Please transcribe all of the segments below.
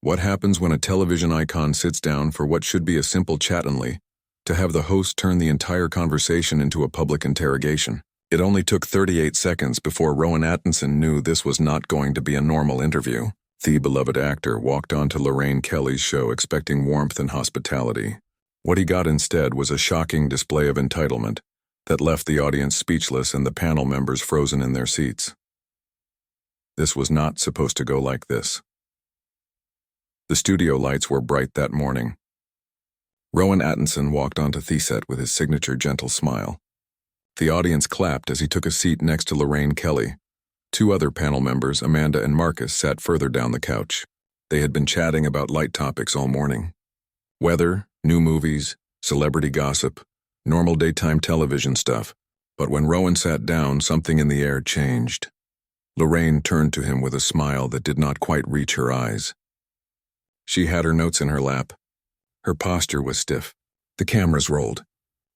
What happens when a television icon sits down for what should be a simple chat only, to have the host turn the entire conversation into a public interrogation? It only took 38 seconds before Rowan Atkinson knew this was not going to be a normal interview. The beloved actor walked onto Lorraine Kelly's show expecting warmth and hospitality. What he got instead was a shocking display of entitlement that left the audience speechless and the panel members frozen in their seats. This was not supposed to go like this. The studio lights were bright that morning. Rowan Atkinson walked onto the set with his signature gentle smile. The audience clapped as he took a seat next to Lorraine Kelly. Two other panel members, Amanda and Marcus, sat further down the couch. They had been chatting about light topics all morning. Weather, new movies, celebrity gossip, normal daytime television stuff. But when Rowan sat down, something in the air changed. Lorraine turned to him with a smile that did not quite reach her eyes. She had her notes in her lap. Her posture was stiff. The cameras rolled.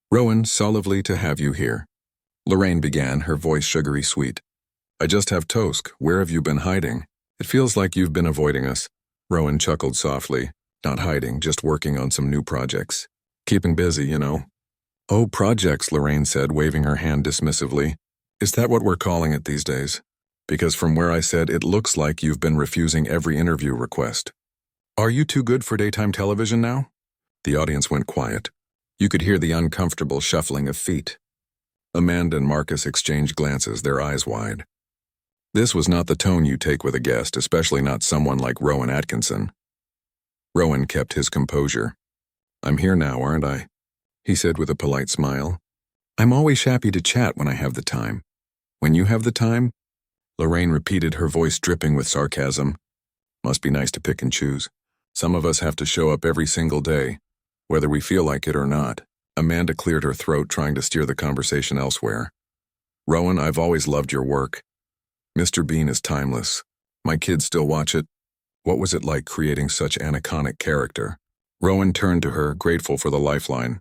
"Rowan, so lovely to have you here." Lorraine began, her voice sugary sweet. "I just have toast. Where have you been hiding? It feels like you've been avoiding us." Rowan chuckled softly. "Not hiding, just working on some new projects. Keeping busy, you know." "Oh, projects," Lorraine said, waving her hand dismissively. "Is that what we're calling it these days? Because from where I said, it looks like you've been refusing every interview request. Are you too good for daytime television now?" The audience went quiet. You could hear the uncomfortable shuffling of feet. Amanda and Marcus exchanged glances, their eyes wide. This was not the tone you take with a guest, especially not someone like Rowan Atkinson. Rowan kept his composure. "I'm here now, aren't I?" he said with a polite smile. "I'm always happy to chat when I have the time." "When you have the time?" Lorraine repeated, her voice dripping with sarcasm. "Must be nice to pick and choose. Some of us have to show up every single day, whether we feel like it or not." Amanda cleared her throat, trying to steer the conversation elsewhere. "Rowan, I've always loved your work. Mr. Bean is timeless. My kids still watch it. What was it like creating such an iconic character?" Rowan turned to her, grateful for the lifeline.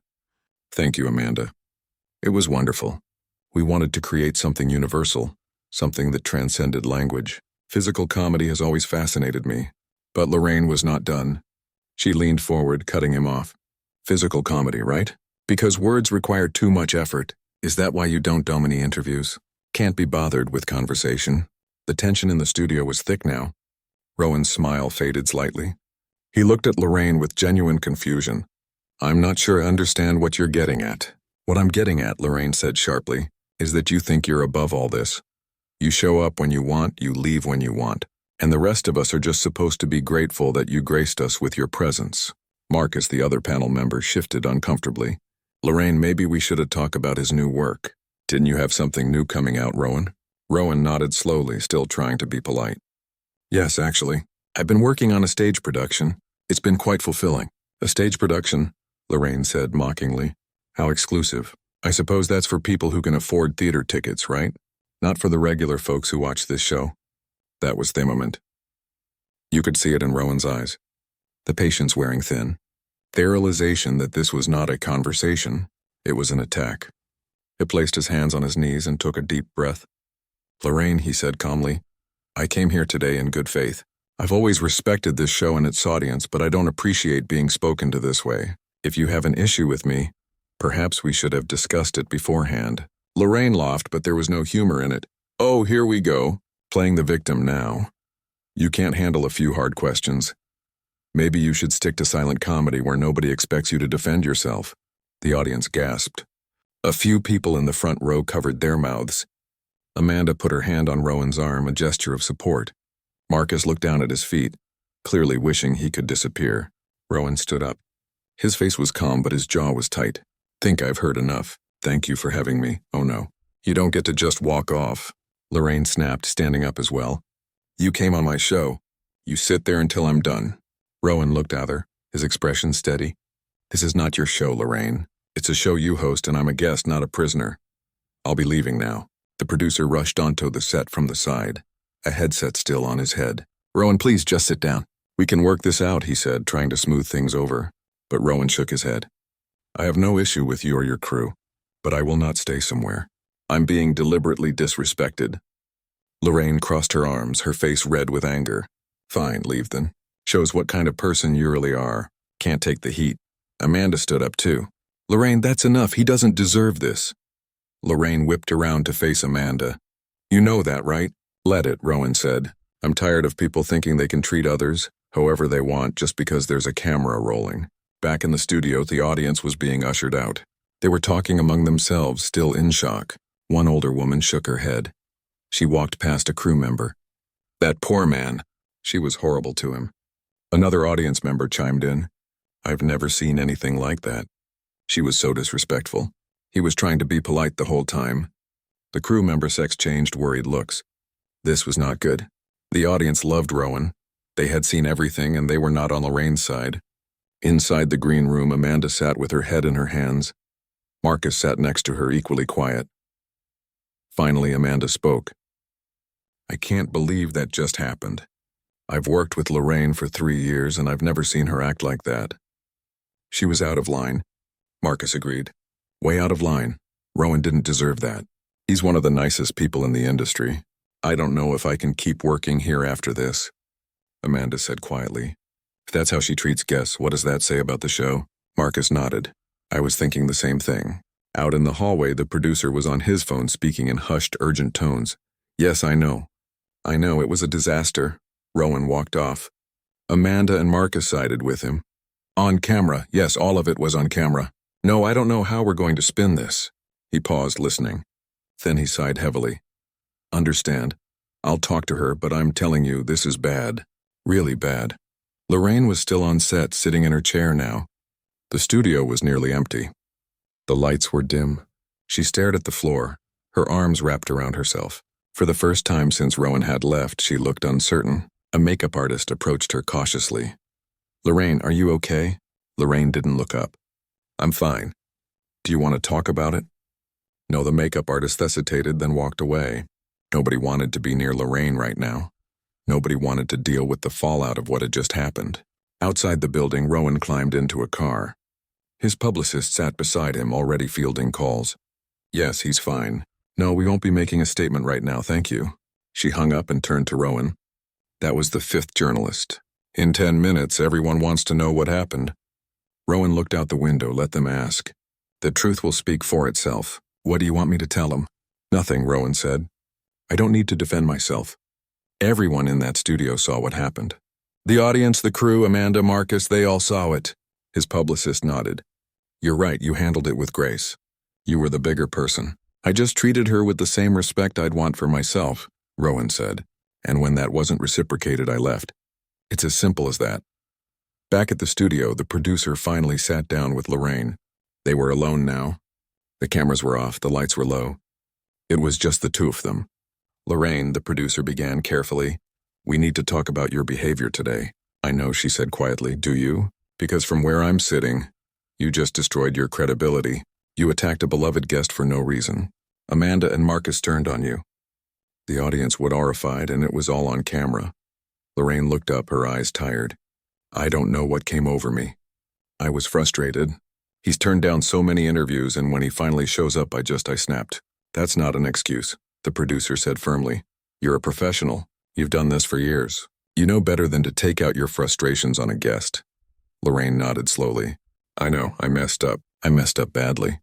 "Thank you, Amanda. It was wonderful. We wanted to create something universal, something that transcended language. Physical comedy has always fascinated me." But Lorraine was not done. She leaned forward, cutting him off. "Physical comedy, right? Because words require too much effort. Is that why you don't do many interviews? Can't be bothered with conversation?" The tension in the studio was thick now. Rowan's smile faded slightly. He looked at Lorraine with genuine confusion. "I'm not sure I understand what you're getting at." "What I'm getting at," Lorraine said sharply, "is that you think you're above all this. You show up when you want, you leave when you want. And the rest of us are just supposed to be grateful that you graced us with your presence." Marcus, the other panel member, shifted uncomfortably. "Lorraine, maybe we should have talked about his new work. Didn't you have something new coming out, Rowan?" Rowan nodded slowly, still trying to be polite. "Yes, actually. I've been working on a stage production. It's been quite fulfilling." "A stage production?" Lorraine said mockingly. "How exclusive. I suppose that's for people who can afford theater tickets, right? Not for the regular folks who watch this show." That was the moment. You could see it in Rowan's eyes. The patience wearing thin. The realization that this was not a conversation, it was an attack. He placed his hands on his knees and took a deep breath. "Lorraine," he said calmly, "I came here today in good faith. I've always respected this show and its audience, but I don't appreciate being spoken to this way. If you have an issue with me, perhaps we should have discussed it beforehand." Lorraine laughed, but there was no humor in it. "Oh, here we go. Playing the victim now. You can't handle a few hard questions. Maybe you should stick to silent comedy where nobody expects you to defend yourself." The audience gasped. A few people in the front row covered their mouths. Amanda put her hand on Rowan's arm, a gesture of support. Marcus looked down at his feet, clearly wishing he could disappear. Rowan stood up. His face was calm, but his jaw was tight. "Think I've heard enough. Thank you for having me. Oh no. You don't get to just walk off." Lorraine snapped, standing up as well. "You came on my show. You sit there until I'm done." Rowan looked at her, his expression steady. "This is not your show, Lorraine. It's a show you host and I'm a guest, not a prisoner. I'll be leaving now." The producer rushed onto the set from the side, a headset still on his head. "Rowan, please just sit down. We can work this out," he said, trying to smooth things over. But Rowan shook his head. "I have no issue with you or your crew, but I will not stay somewhere. I'm being deliberately disrespected." Lorraine crossed her arms, her face red with anger. "Fine, leave then." Shows what kind of person you really are. Can't take the heat. Amanda stood up too. Lorraine, that's enough. He doesn't deserve this. Lorraine whipped around to face Amanda. You know that, right? Let it, Rowan said. I'm tired of people thinking they can treat others however they want just because there's a camera rolling. Back in the studio, the audience was being ushered out. They were talking among themselves, still in shock. One older woman shook her head. She walked past a crew member. That poor man. She was horrible to him. Another audience member chimed in. I've never seen anything like that. She was so disrespectful. He was trying to be polite the whole time. The crew members exchanged worried looks. This was not good. The audience loved Rowan. They had seen everything and they were not on Lorraine's side. Inside the green room, Amanda sat with her head in her hands. Marcus sat next to her, equally quiet. Finally, Amanda spoke. I can't believe that just happened. I've worked with Lorraine for 3 years and I've never seen her act like that. She was out of line. Marcus agreed. Way out of line. Rowan didn't deserve that. He's one of the nicest people in the industry. I don't know if I can keep working here after this, Amanda said quietly. If that's how she treats guests, what does that say about the show? Marcus nodded. I was thinking the same thing. Out in the hallway, the producer was on his phone speaking in hushed, urgent tones. Yes, I know. I know, it was a disaster. Rowan walked off. Amanda and Marcus sided with him. On camera, yes, all of it was on camera. No, I don't know how we're going to spin this. He paused, listening. Then he sighed heavily. Understand. I'll talk to her, but I'm telling you, this is bad. Really bad. Lorraine was still on set, sitting in her chair now. The studio was nearly empty. The lights were dim. She stared at the floor, her arms wrapped around herself. For the first time since Rowan had left, she looked uncertain. A makeup artist approached her cautiously. Lorraine, are you okay? Lorraine didn't look up. I'm fine. Do you want to talk about it? No, the makeup artist hesitated, then walked away. Nobody wanted to be near Lorraine right now. Nobody wanted to deal with the fallout of what had just happened. Outside the building, Rowan climbed into a car. His publicist sat beside him, already fielding calls. Yes, he's fine. No, we won't be making a statement right now, thank you. She hung up and turned to Rowan. That was the 5th journalist. In 10 minutes, everyone wants to know what happened. Rowan looked out the window, let them ask. The truth will speak for itself. What do you want me to tell him? Nothing, Rowan said. I don't need to defend myself. Everyone in that studio saw what happened. The audience, the crew, Amanda, Marcus, they all saw it. His publicist nodded. You're right, you handled it with grace. You were the bigger person. I just treated her with the same respect I'd want for myself, Rowan said. And when that wasn't reciprocated, I left. It's as simple as that. Back at the studio, the producer finally sat down with Lorraine. They were alone now. The cameras were off, the lights were low. It was just the two of them. Lorraine, the producer began carefully. We need to talk about your behavior today. I know, she said quietly. Do you? Because from where I'm sitting, you just destroyed your credibility. You attacked a beloved guest for no reason. Amanda and Marcus turned on you. The audience was horrified, and it was all on camera. Lorraine looked up, her eyes tired. I don't know what came over me. I was frustrated. He's turned down so many interviews, and when he finally shows up, I snapped. That's not an excuse, the producer said firmly. You're a professional. You've done this for years. You know better than to take out your frustrations on a guest. Lorraine nodded slowly. I know, I messed up. I messed up badly.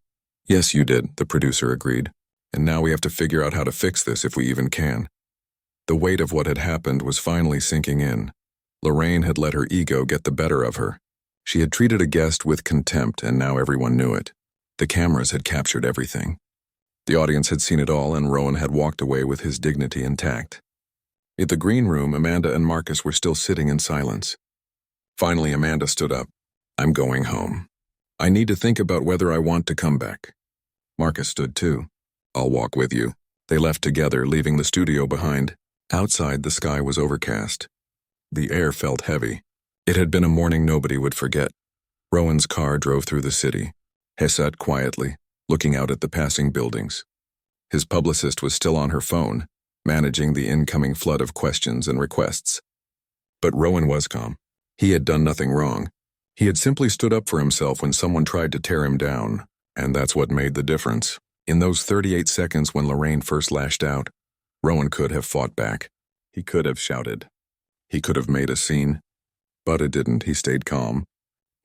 Yes, you did, the producer agreed. And now we have to figure out how to fix this if we even can. The weight of what had happened was finally sinking in. Lorraine had let her ego get the better of her. She had treated a guest with contempt, and now everyone knew it. The cameras had captured everything. The audience had seen it all, and Rowan had walked away with his dignity intact. In the green room, Amanda and Marcus were still sitting in silence. Finally, Amanda stood up. I'm going home. I need to think about whether I want to come back. Marcus stood too. I'll walk with you. They left together, leaving the studio behind. Outside, the sky was overcast. The air felt heavy. It had been a morning nobody would forget. Rowan's car drove through the city. He sat quietly, looking out at the passing buildings. His publicist was still on her phone, managing the incoming flood of questions and requests. But Rowan was calm. He had done nothing wrong. He had simply stood up for himself when someone tried to tear him down, and that's what made the difference. In those 38 seconds when Lorraine first lashed out, Rowan could have fought back. He could have shouted. He could have made a scene. But it didn't. He stayed calm.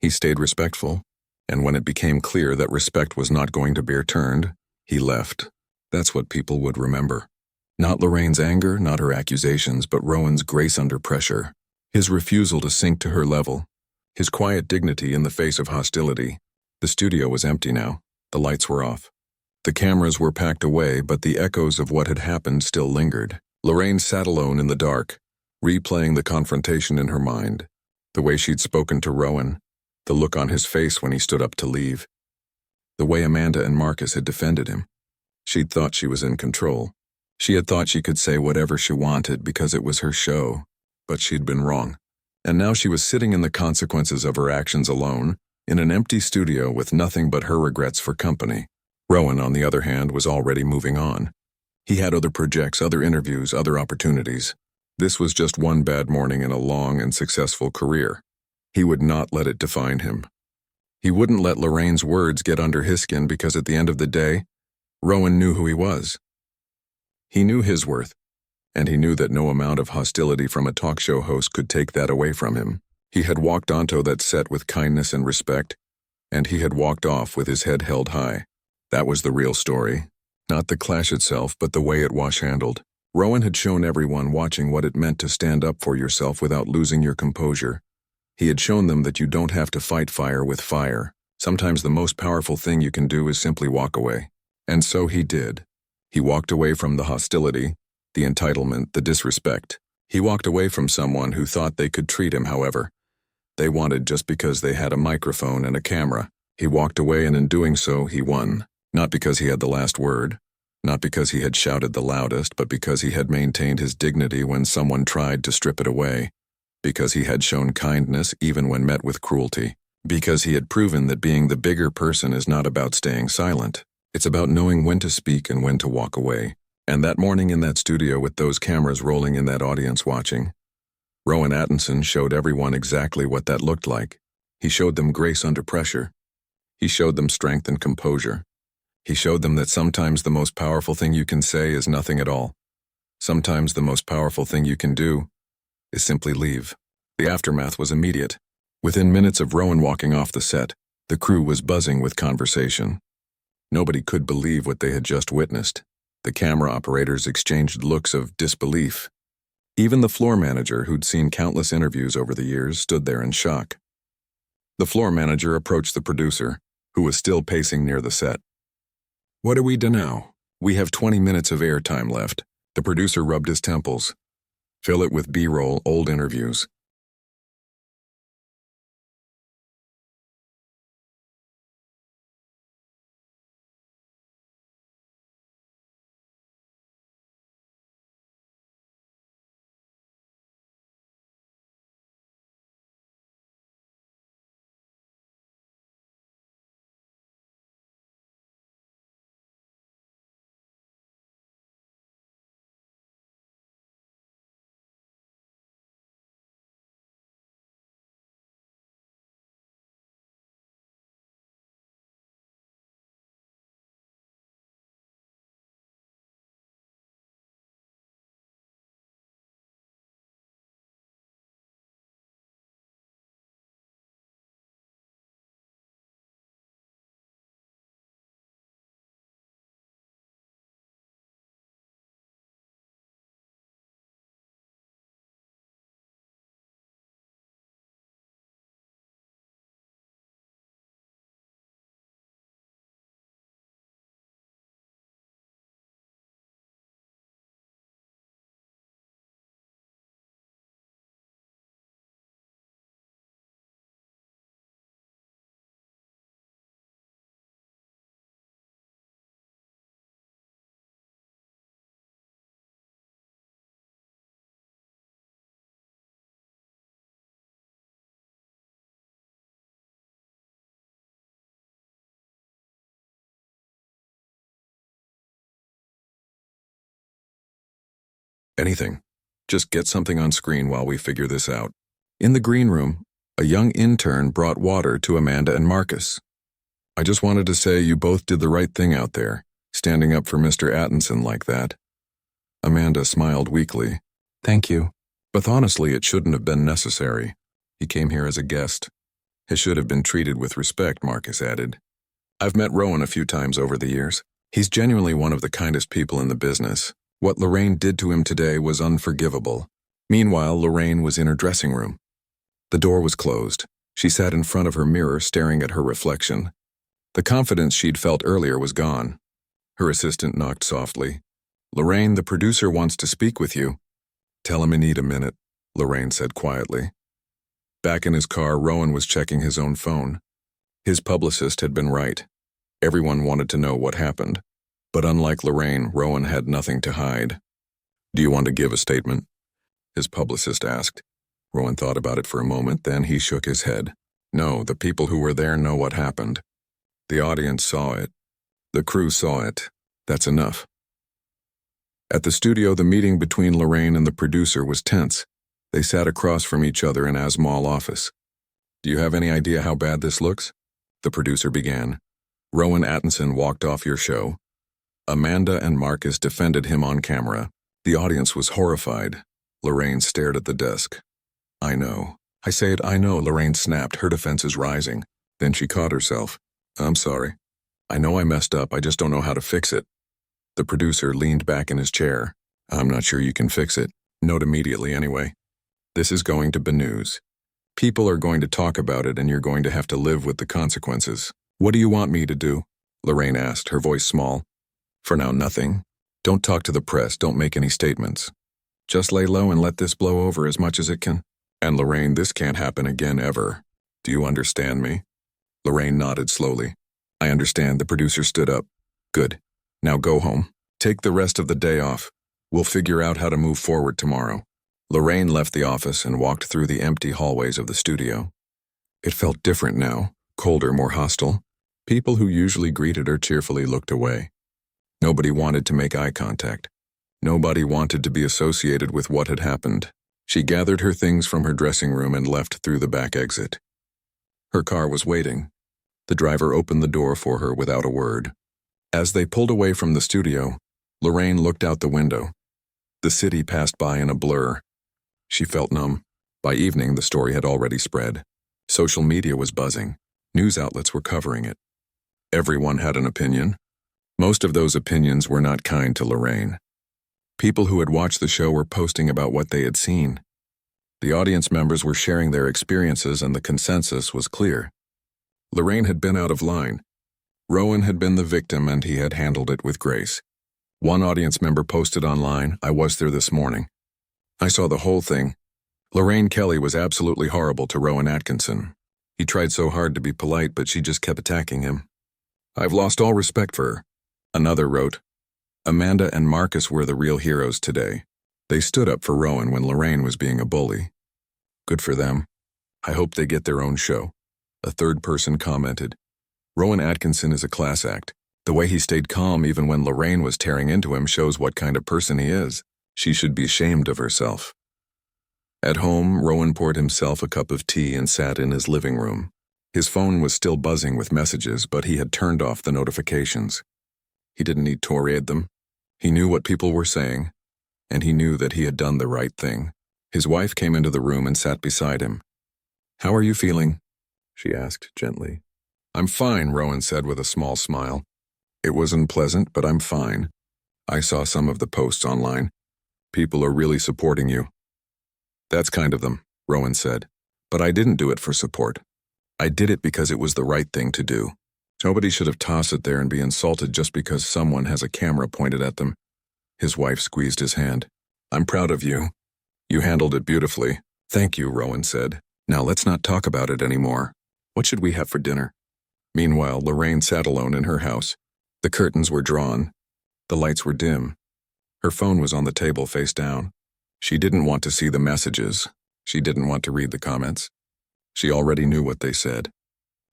He stayed respectful. And when it became clear that respect was not going to be returned, he left. That's what people would remember. Not Lorraine's anger, not her accusations, but Rowan's grace under pressure. His refusal to sink to her level. His quiet dignity in the face of hostility. The studio was empty now. The lights were off. The cameras were packed away, but the echoes of what had happened still lingered. Lorraine sat alone in the dark, replaying the confrontation in her mind. The way she'd spoken to Rowan, the look on his face when he stood up to leave, the way Amanda and Marcus had defended him. She'd thought she was in control. She had thought she could say whatever she wanted because it was her show, but she'd been wrong. And now she was sitting in the consequences of her actions alone, in an empty studio with nothing but her regrets for company. Rowan, on the other hand, was already moving on. He had other projects, other interviews, other opportunities. This was just one bad morning in a long and successful career. He would not let it define him. He wouldn't let Lorraine's words get under his skin because at the end of the day, Rowan knew who he was. He knew his worth, and he knew that no amount of hostility from a talk show host could take that away from him. He had walked onto that set with kindness and respect, and he had walked off with his head held high. That was the real story. Not the clash itself, but the way it was handled. Rowan had shown everyone watching what it meant to stand up for yourself without losing your composure. He had shown them that you don't have to fight fire with fire. Sometimes the most powerful thing you can do is simply walk away. And so he did. He walked away from the hostility, the entitlement, the disrespect. He walked away from someone who thought they could treat him however they wanted just because they had a microphone and a camera. He walked away, and in doing so, he won. Not because he had the last word, not because he had shouted the loudest, but because he had maintained his dignity when someone tried to strip it away. Because he had shown kindness even when met with cruelty. Because he had proven that being the bigger person is not about staying silent. It's about knowing when to speak and when to walk away. And that morning in that studio with those cameras rolling in that audience watching, Rowan Atkinson showed everyone exactly what that looked like. He showed them grace under pressure. He showed them strength and composure. He showed them that sometimes the most powerful thing you can say is nothing at all. Sometimes the most powerful thing you can do is simply leave. The aftermath was immediate. Within minutes of Rowan walking off the set, the crew was buzzing with conversation. Nobody could believe what they had just witnessed. The camera operators exchanged looks of disbelief. Even the floor manager, who'd seen countless interviews over the years, stood there in shock. The floor manager approached the producer, who was still pacing near the set. "What do we do now? We have 20 minutes of airtime left." The producer rubbed his temples. "Fill it with B-roll, old interviews." "Anything. Just get something on screen while we figure this out." In the green room, a young intern brought water to Amanda and Marcus. "I just wanted to say you both did the right thing out there, standing up for Mr. Atkinson like that." Amanda smiled weakly. "Thank you." But honestly, it shouldn't have been necessary. He came here as a guest. He should have been treated with respect, Marcus added. I've met Rowan a few times over the years. He's genuinely one of the kindest people in the business. What Lorraine did to him today was unforgivable. Meanwhile, Lorraine was in her dressing room. The door was closed. She sat in front of her mirror staring at her reflection. The confidence she'd felt earlier was gone. Her assistant knocked softly. Lorraine, the producer wants to speak with you. Tell him I need a minute, Lorraine said quietly. Back in his car, Rowan was checking his own phone. His publicist had been right. Everyone wanted to know what happened. But unlike Lorraine, Rowan had nothing to hide. Do you want to give a statement? His publicist asked. Rowan thought about it for a moment, then he shook his head. No, the people who were there know what happened. The audience saw it. The crew saw it. That's enough. At the studio, the meeting between Lorraine and the producer was tense. They sat across from each other in Asmal's office. Do you have any idea how bad this looks? The producer began. Rowan Atkinson walked off your show. Amanda and Marcus defended him on camera. The audience was horrified. Lorraine stared at the desk. I know. I say it, I know, Lorraine snapped, her defenses rising. Then she caught herself. I'm sorry. I know I messed up, I just don't know how to fix it. The producer leaned back in his chair. I'm not sure you can fix it. Note immediately anyway. This is going to be news. People are going to talk about it and you're going to have to live with the consequences. What do you want me to do? Lorraine asked, her voice small. For now, nothing. Don't talk to the press, don't make any statements. Just lay low and let this blow over as much as it can. And Lorraine, this can't happen again ever. Do you understand me? Lorraine nodded slowly. I understand, the producer stood up. Good. Now go home. Take the rest of the day off. We'll figure out how to move forward tomorrow. Lorraine left the office and walked through the empty hallways of the studio. It felt different now, colder, more hostile. People who usually greeted her cheerfully looked away. Nobody wanted to make eye contact. Nobody wanted to be associated with what had happened. She gathered her things from her dressing room and left through the back exit. Her car was waiting. The driver opened the door for her without a word. As they pulled away from the studio, Lorraine looked out the window. The city passed by in a blur. She felt numb. By evening, the story had already spread. Social media was buzzing. News outlets were covering it. Everyone had an opinion. Most of those opinions were not kind to Lorraine. People who had watched the show were posting about what they had seen. The audience members were sharing their experiences and the consensus was clear. Lorraine had been out of line. Rowan had been the victim and he had handled it with grace. One audience member posted online, I was there this morning. I saw the whole thing. Lorraine Kelly was absolutely horrible to Rowan Atkinson. He tried so hard to be polite, but she just kept attacking him. I've lost all respect for her. Another wrote, Amanda and Marcus were the real heroes today. They stood up for Rowan when Lorraine was being a bully. Good for them. I hope they get their own show. A third person commented, Rowan Atkinson is a class act. The way he stayed calm even when Lorraine was tearing into him shows what kind of person he is. She should be ashamed of herself. At home, Rowan poured himself a cup of tea and sat in his living room. His phone was still buzzing with messages, but he had turned off the notifications. He didn't need to read them. He knew what people were saying, and he knew that he had done the right thing. His wife came into the room and sat beside him. How are you feeling? She asked gently. I'm fine, Rowan said with a small smile. It wasn't pleasant, but I'm fine. I saw some of the posts online. People are really supporting you. That's kind of them, Rowan said. But I didn't do it for support. I did it because it was the right thing to do. Nobody should have tossed it there and be insulted just because someone has a camera pointed at them. His wife squeezed his hand. I'm proud of you. You handled it beautifully. Thank you, Rowan said. Now let's not talk about it anymore. What should we have for dinner? Meanwhile, Lorraine sat alone in her house. The curtains were drawn. The lights were dim. Her phone was on the table face down. She didn't want to see the messages. She didn't want to read the comments. She already knew what they said.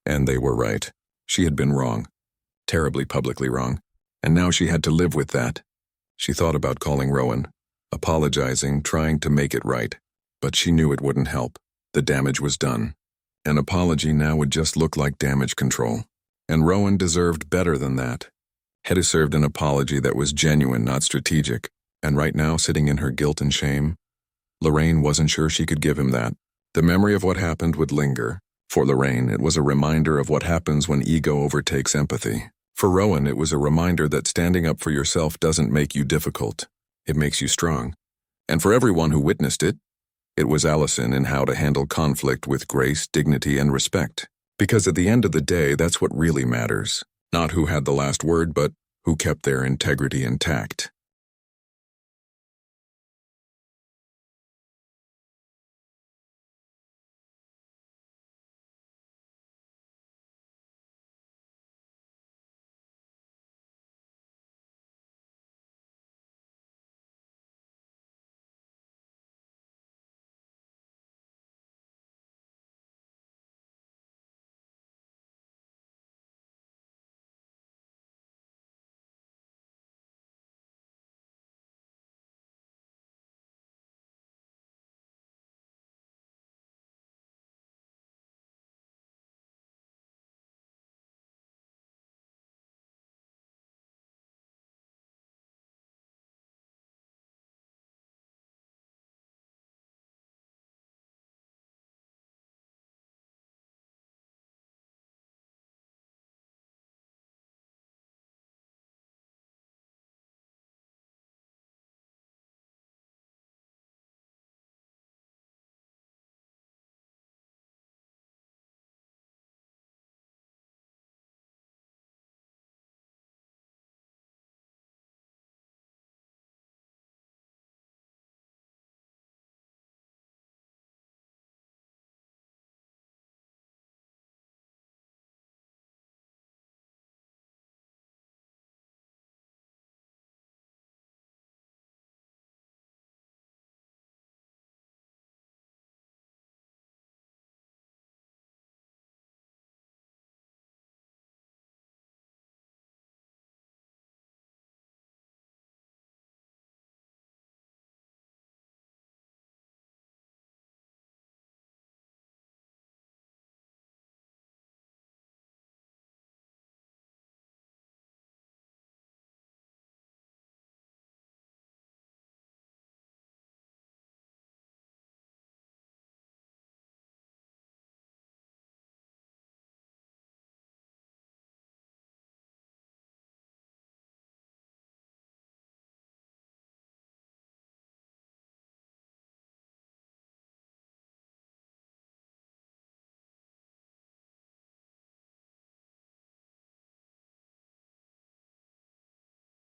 And they were right. She had been wrong. Terribly publicly wrong. And now she had to live with that. She thought about calling Rowan, apologizing, trying to make it right. But she knew it wouldn't help. The damage was done. An apology now would just look like damage control. And Rowan deserved better than that. Had deserved an apology that was genuine, not strategic. And right now, sitting in her guilt and shame, Lorraine wasn't sure she could give him that. The memory of what happened would linger. For Lorraine, it was a reminder of what happens when ego overtakes empathy. For Rowan, it was a reminder that standing up for yourself doesn't make you difficult. It makes you strong. And for everyone who witnessed it, it was a lesson in how to handle conflict with grace, dignity, and respect. Because at the end of the day, that's what really matters. Not who had the last word, but who kept their integrity intact.